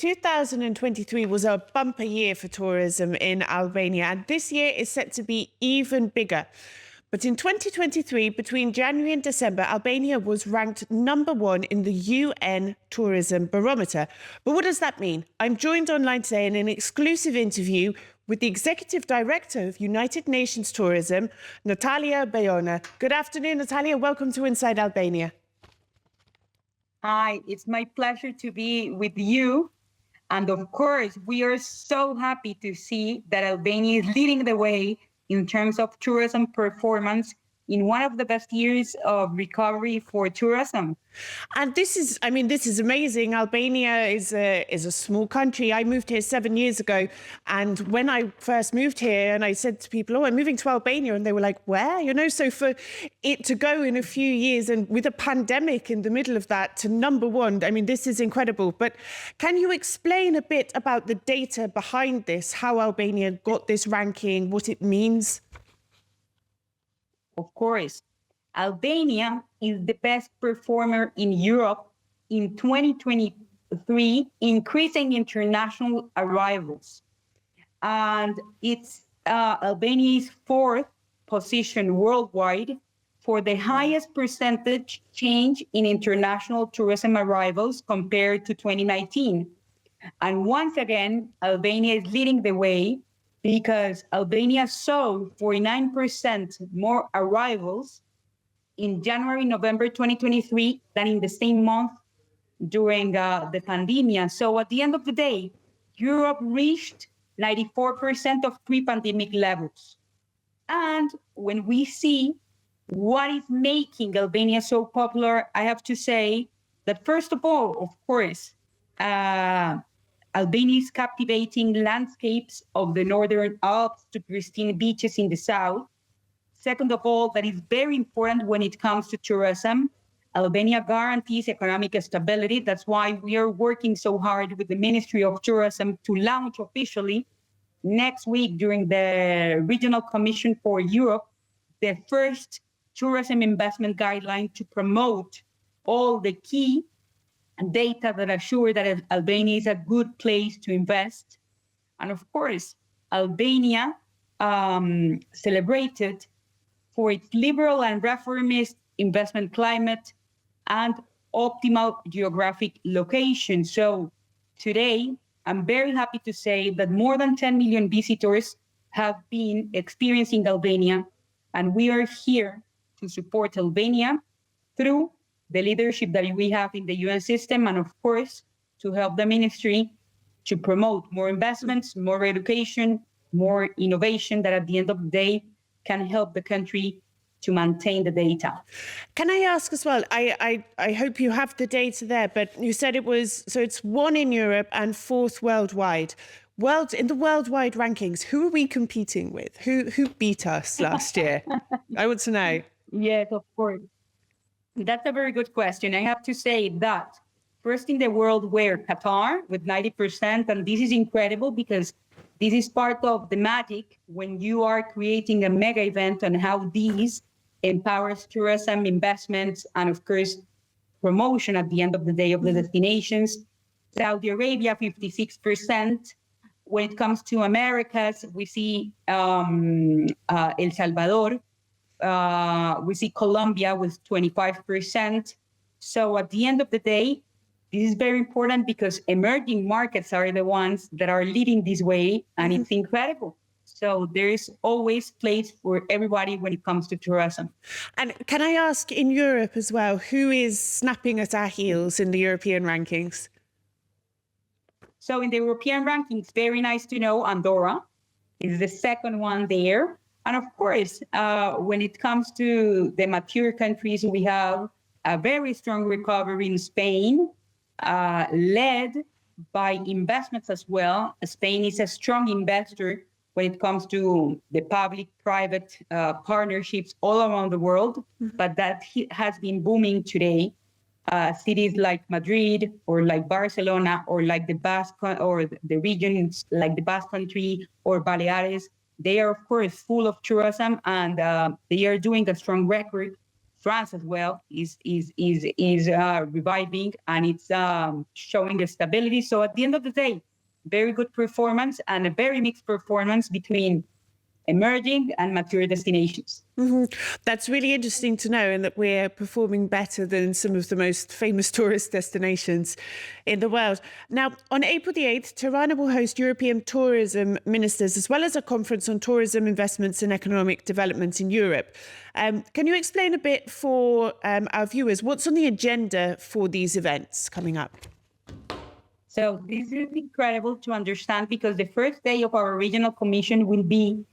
2023 was a bumper year for tourism in Albania, and this year is set to be even bigger. But in 2023, between January and December, Albania was ranked #1 in the UN Tourism Barometer. But what does that mean? I'm joined online today in an exclusive interview with the Executive Director of United Nations Tourism, Natalia Bayona. Good afternoon, Natalia. Welcome to Inside Albania. Hi, it's my pleasure to be with you. And of course, we are so happy to see that Albania is leading the way in terms of tourism performance in one of the best years of recovery for tourism. And this is amazing. Albania is a small country. I moved here 7 years ago. And when I first moved here and I said to people, oh, I'm moving to Albania, and they were like, where? So for it to go in a few years and with a pandemic in the middle of that to #1, this is incredible. But can you explain a bit about the data behind this, how Albania got this ranking, what it means? Of course, Albania is the best performer in Europe in 2023, increasing international arrivals. And it's Albania's 4th position worldwide for the highest percentage change in international tourism arrivals compared to 2019. And once again, Albania is leading the way because Albania saw 49% more arrivals in January, November 2023 than in the same month during the pandemic. So at the end of the day, Europe reached 94% of pre-pandemic levels. And when we see what is making Albania so popular, I have to say that first of all, of course, Albania's captivating landscapes of the Northern Alps to pristine beaches in the south. Second of all, that is very important when it comes to tourism. Albania guarantees economic stability. That's why we are working so hard with the Ministry of Tourism to launch officially next week during the Regional Commission for Europe, the first tourism investment guideline to promote all the key data that assure that Albania is a good place to invest. And of course, Albania celebrated for its liberal and reformist investment climate and optimal geographic location. So today, I'm very happy to say that more than 10 million visitors have been experiencing Albania, and we are here to support Albania through the leadership that we have in the UN system, and of course, to help the ministry to promote more investments, more education, more innovation that at the end of the day can help the country to maintain the data. Can I ask as well, I hope you have the data there, but you said it's 1 in Europe and 4th worldwide. In the worldwide rankings, who are we competing with? Who beat us last year? I want to know. Yes, of course. That's a very good question. I have to say that first in the world were Qatar with 90%, and this is incredible because this is part of the magic when you are creating a mega event and how these empowers tourism, investments, and of course, promotion at the end of the day of the destinations. Saudi Arabia, 56%. When it comes to Americas, we see El Salvador. We see Colombia with 25%. So at the end of the day, this is very important because emerging markets are the ones that are leading this way, and it's incredible. So there is always place for everybody when it comes to tourism. And can I ask, in Europe as well, who is snapping at our heels in the European rankings? So in the European rankings, very nice to know Andorra is the second one there. And of course, when it comes to the mature countries, we have a very strong recovery in Spain, led by investments as well. Spain is a strong investor when it comes to the public-private partnerships all around the world, but that has been booming today. Cities like Madrid or like Barcelona or like the Basque or the regions like the Basque Country or Baleares, they are, of course, full of tourism, and they are doing a strong record France as well is reviving, and it's showing a stability. So at the end of the day, very good performance and a very mixed performance between emerging and mature destinations. That's really interesting to know, and that we're performing better than some of the most famous tourist destinations in the world. Now, on April the 8th, Tirana will host European tourism ministers, as well as a conference on tourism investments and economic development in Europe. Can you explain a bit for our viewers what's on the agenda for these events coming up? So this is incredible to understand, because the first day of our regional commission will be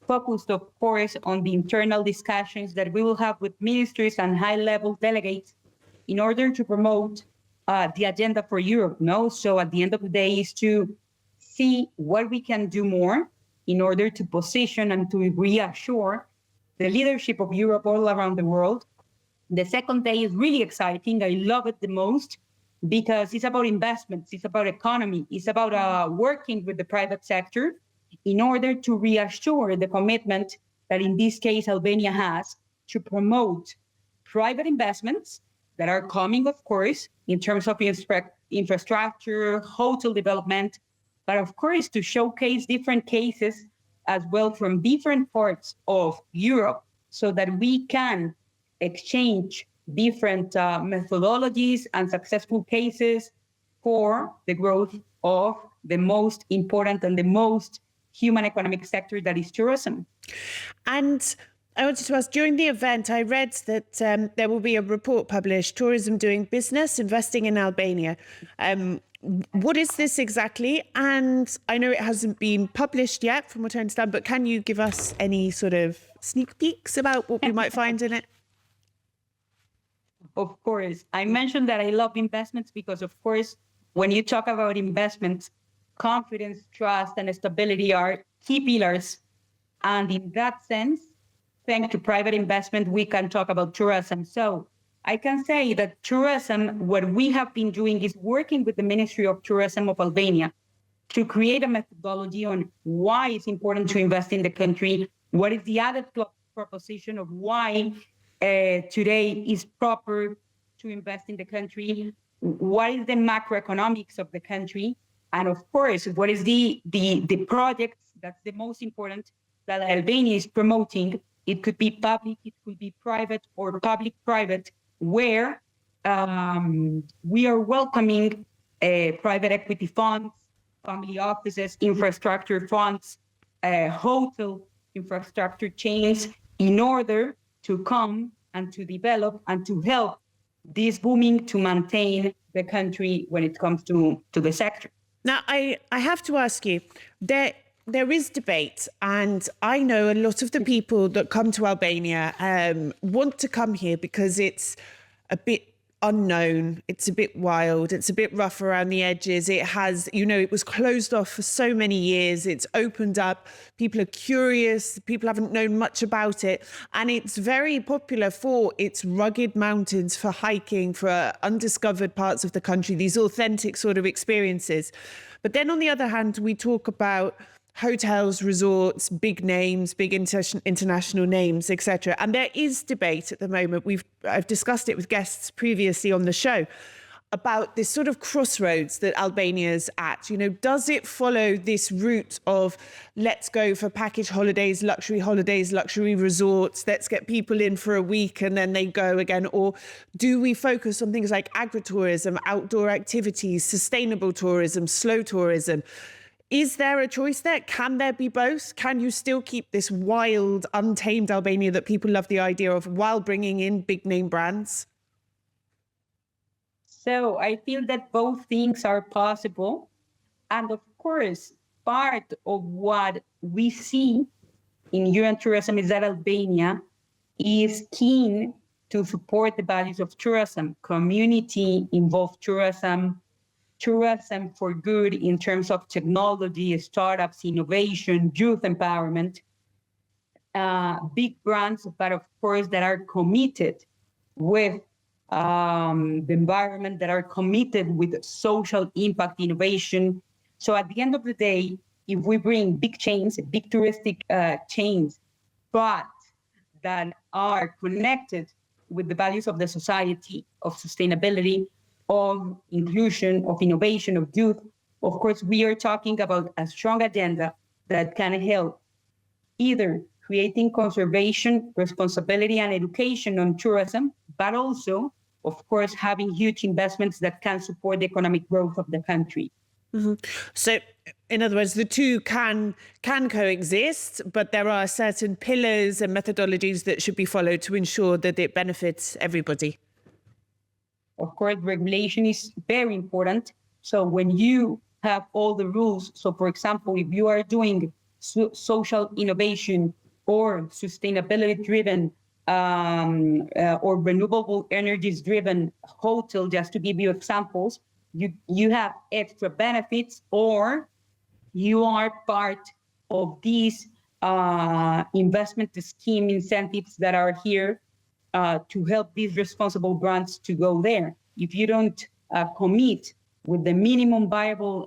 focused, of course, on the internal discussions that we will have with ministers and high-level delegates in order to promote the agenda for Europe. No, so at the end of the day is to see what we can do more in order to position and to reassure the leadership of Europe all around the world. The second day is really exciting. I love it the most because it's about investments, it's about economy, it's about working with the private sector in order to reassure the commitment that in this case Albania has to promote private investments that are coming, of course, in terms of infrastructure, hotel development, but of course to showcase different cases as well from different parts of Europe so that we can exchange different methodologies and successful cases for the growth of the most important and the most human economic sector, that is tourism. And I wanted to ask, during the event, I read that there will be a report published, Tourism Doing Business, Investing in Albania. What is this exactly? And I know it hasn't been published yet, from what I understand, but can you give us any sort of sneak peeks about what we might find in it? Of course. I mentioned that I love investments because, of course, when you talk about investments, confidence, trust, and stability are key pillars. And in that sense, thanks to private investment, we can talk about tourism. So I can say that tourism, what we have been doing is working with the Ministry of Tourism of Albania to create a methodology on why it's important to invest in the country, what is the added proposition of why today is proper to invest in the country, what is the macroeconomics of the country, and of course, what is the projects, that's the most important, that Albania is promoting. It could be public, it could be private, or public-private, where we are welcoming private equity funds, family offices, infrastructure funds, hotel infrastructure chains, in order to come and to develop and to help this booming to maintain the country when it comes to the sector. Now, I have to ask you, there is debate, and I know a lot of the people that come to Albania want to come here because it's a bit unknown, it's a bit wild, it's a bit rough around the edges. It has, it was closed off for so many years. It's opened up. People are curious. People haven't known much about it. And it's very popular for its rugged mountains, for hiking, for undiscovered parts of the country, these authentic sort of experiences. But then on the other hand, we talk about hotels, resorts, big names, big international names, etc. And there is debate at the moment. I've discussed it with guests previously on the show about this sort of crossroads that Albania's at. Does it follow this route of let's go for package holidays, luxury resorts, let's get people in for a week and then they go again? Or do we focus on things like agritourism, outdoor activities, sustainable tourism, slow tourism? Is there a choice there? Can there be both? Can you still keep this wild, untamed Albania that people love the idea of while bringing in big name brands? So I feel that both things are possible. And of course, part of what we see in UN Tourism is that Albania is keen to support the values of tourism, community-involved tourism, tourism for good in terms of technology, startups, innovation, youth empowerment, big brands, but of course that are committed with the environment, that are committed with social impact innovation. So at the end of the day, if we bring big chains, big touristic chains, but that are connected with the values of the society, of sustainability, of inclusion, of innovation, of youth. Of course, we are talking about a strong agenda that can help either creating conservation, responsibility, and education on tourism, but also, of course, having huge investments that can support the economic growth of the country. So, in other words, the two can coexist, but there are certain pillars and methodologies that should be followed to ensure that it benefits everybody. Of course, regulation is very important. So when you have all the rules, so for example, if you are doing social innovation or sustainability-driven or renewable energies-driven hotel, just to give you examples, you have extra benefits, or you are part of these investment scheme incentives that are here to help these responsible brands to go there. If you don't commit with the minimum viable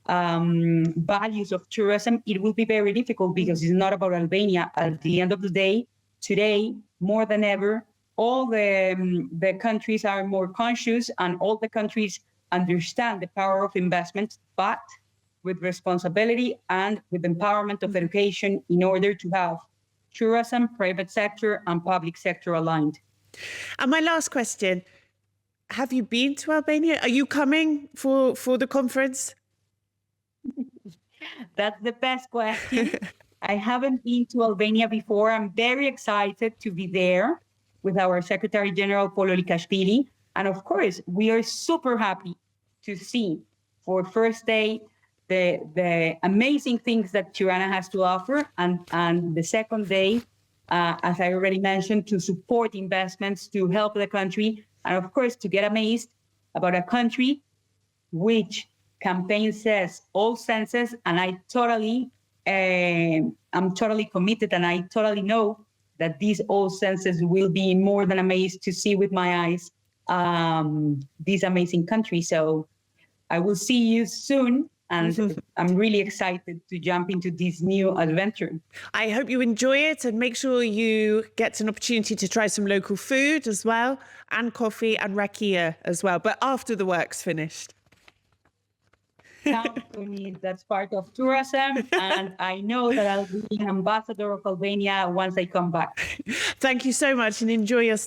values of tourism, it will be very difficult because it's not about Albania. At the end of the day, today, more than ever, all the countries are more conscious and all the countries understand the power of investment, but with responsibility and with empowerment of education in order to have tourism, private sector, and public sector aligned. And my last question, have you been to Albania? Are you coming for the conference? That's the best question. I haven't been to Albania before. I'm very excited to be there with our Secretary General, Polo Likashvili. And of course, we are super happy to see for first day the amazing things that Tirana has to offer. And the second day, as I already mentioned, to support investments, to help the country. And of course, to get amazed about a country which campaign says all senses. And I'm totally committed, and I totally know that these all senses will be more than amazed to see with my eyes this amazing country. So I will see you soon. And I'm really excited to jump into this new adventure. I hope you enjoy it, and make sure you get an opportunity to try some local food as well, and coffee and rakia as well, but after the work's finished. Count on me. That's part of tourism. And I know that I'll be an ambassador of Albania once I come back. Thank you so much, and enjoy your